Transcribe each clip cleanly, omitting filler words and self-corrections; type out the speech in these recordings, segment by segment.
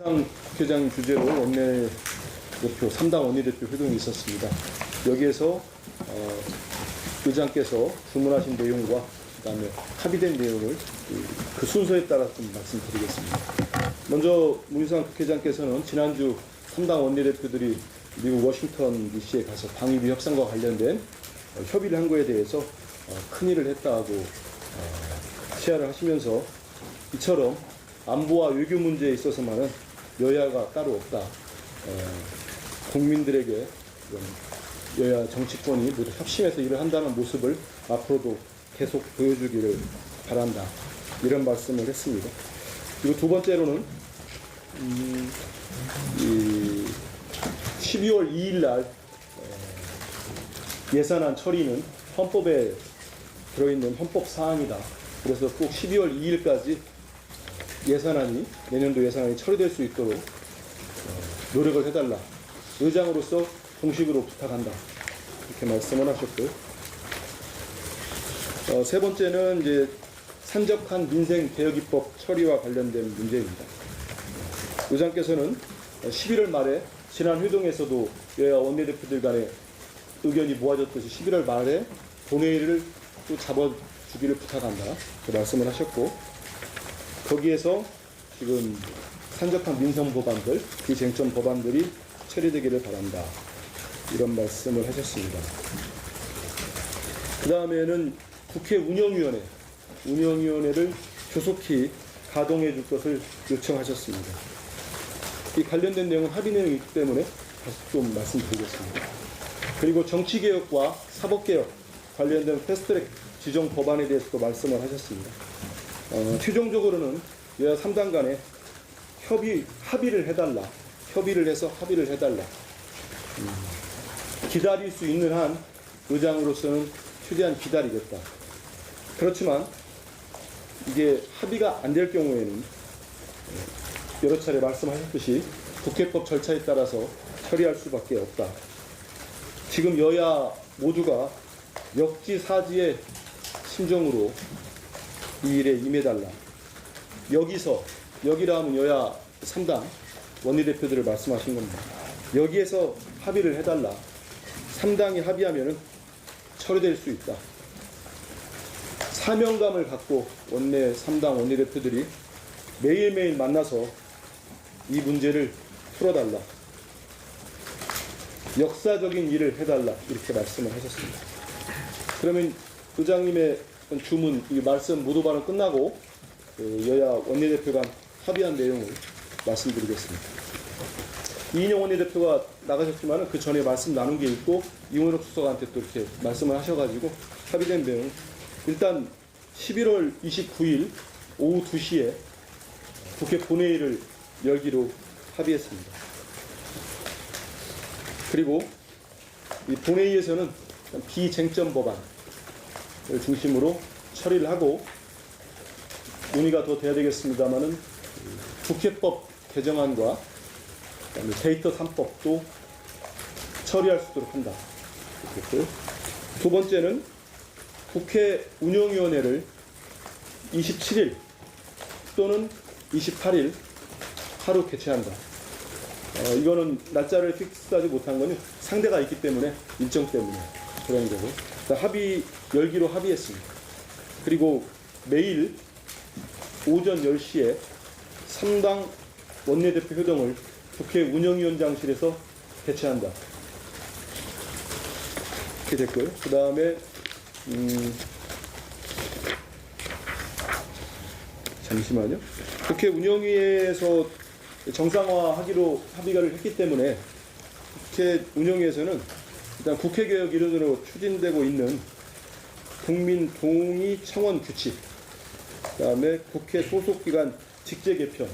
국회의장 주재로 원내대표, 3당 원내대표 회동이 있었습니다. 여기에서 의장께서 주문하신 내용과 그다음에 합의된 내용을 그 순서에 따라 좀 말씀드리겠습니다. 먼저 문희상 국회의장께서는 지난주 3당 원내대표들이 미국 워싱턴 DC에 가서 방위비 협상과 관련된 협의를 한 거에 대해서 큰일을 했다고 시하를 하시면서 이처럼 안보와 외교 문제에 있어서만은 여야가 따로 없다. 국민들에게 여야 정치권이 모두 협심해서 일을 한다는 모습을 앞으로도 계속 보여주기를 바란다. 이런 말씀을 했습니다. 그리고 두 번째로는 12월 2일 날 예산안 처리는 헌법에 들어있는 헌법 사항이다. 그래서 꼭 12월 2일까지 예산안이, 내년도 예산안이 처리될 수 있도록 노력을 해달라. 의장으로서 공식으로 부탁한다. 이렇게 말씀을 하셨고요. 세 번째는 이제 산적한 민생개혁입법 처리와 관련된 문제입니다. 의장께서는 11월 말에 지난 회동에서도 여야 원내대표들 간에 의견이 모아졌듯이 11월 말에 본회의를 또 잡아주기를 부탁한다. 이렇게 말씀을 하셨고, 거기에서 지금 산적한 민생 법안들, 비쟁점 법안들이 처리되기를 바란다. 이런 말씀을 하셨습니다. 그 다음에는 국회 운영위원회를 조속히 가동해 줄 것을 요청하셨습니다. 이 관련된 내용은 합의 내용이기 때문에 다시 좀 말씀드리겠습니다. 그리고 정치개혁과 사법개혁 관련된 패스트트랙 지정 법안에 대해서도 말씀을 하셨습니다. 최종적으로는 여야 3당 간에 합의를 해달라. 협의를 해서 합의를 해달라. 기다릴 수 있는 한 의장으로서는 최대한 기다리겠다. 그렇지만 이게 합의가 안 될 경우에는 여러 차례 말씀하셨듯이 국회법 절차에 따라서 처리할 수밖에 없다. 지금 여야 모두가 역지사지의 심정으로 이 일에 임해달라. 여기라 하면 여야 3당 원내대표들을 말씀하신 겁니다. 여기에서 합의를 해달라. 3당이 합의하면 처리될 수 있다. 사명감을 갖고 3당 원내대표들이 매일매일 만나서 이 문제를 풀어달라. 역사적인 일을 해달라. 이렇게 말씀을 하셨습니다. 그러면 의장님의 주문, 이 말씀 모두 발언 끝나고 여야 원내대표 간 합의한 내용을 말씀드리겠습니다. 이인영 원내대표가 나가셨지만 그 전에 말씀 나눈 게 있고 이원석 수석한테 또 이렇게 말씀을 하셔가지고 합의된 내용, 일단 11월 29일 오후 2시에 국회 본회의를 열기로 합의했습니다. 그리고 이 본회의에서는 비쟁점 법안을 중심으로 처리를 하고, 논의가 더 돼야 되겠습니다만은 국회법 개정안과 그다음에 데이터 3법도 처리할 수 있도록 한다. 그랬고요. 두 번째는 국회 운영위원회를 27일 또는 28일 하루 개최한다. 이거는 날짜를 픽스하지 못한 건 상대가 있기 때문에, 일정 때문에 그런 거고, 열기로 합의했습니다. 그리고 매일 오전 10시에 3당 원내대표 회동을 국회 운영위원장실에서 개최한다. 이렇게 됐고요. 그 다음에 잠시만요. 국회 운영위에서 정상화하기로 합의를 했기 때문에 국회 운영위에서는 일단 국회개혁 이론으로 추진되고 있는 국민 동의 청원 규칙, 그 다음에 국회 소속기관 직제 개편,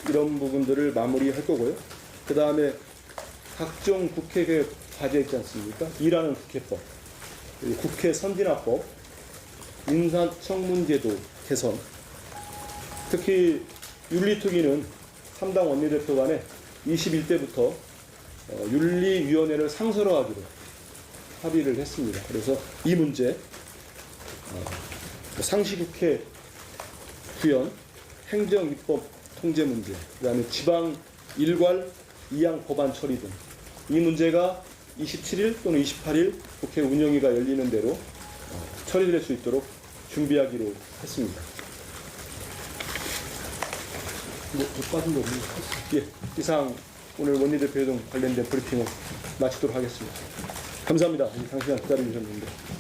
이런 부분들을 마무리할 거고요. 그 다음에 각종 국회개혁 과제 있지 않습니까? 일하는 국회법, 국회 선진화법, 인사청문제도 개선, 특히 윤리특위는 3당 원내대표 간에 21대부터 윤리위원회를 상설화하기로 합의를 했습니다. 그래서 이 문제, 상시국회 구현, 행정입법 통제 문제, 그다음에 지방 일괄 이양 법안 처리 등 이 문제가 27일 또는 28일 국회 운영위가 열리는 대로 처리될 수 있도록 준비하기로 했습니다. 더 빠진 거 없나요? 예, 이상 오늘 원내대표 회동 관련된 브리핑을 마치도록 하겠습니다. 감사합니다. 장시간 기다려주셨는데.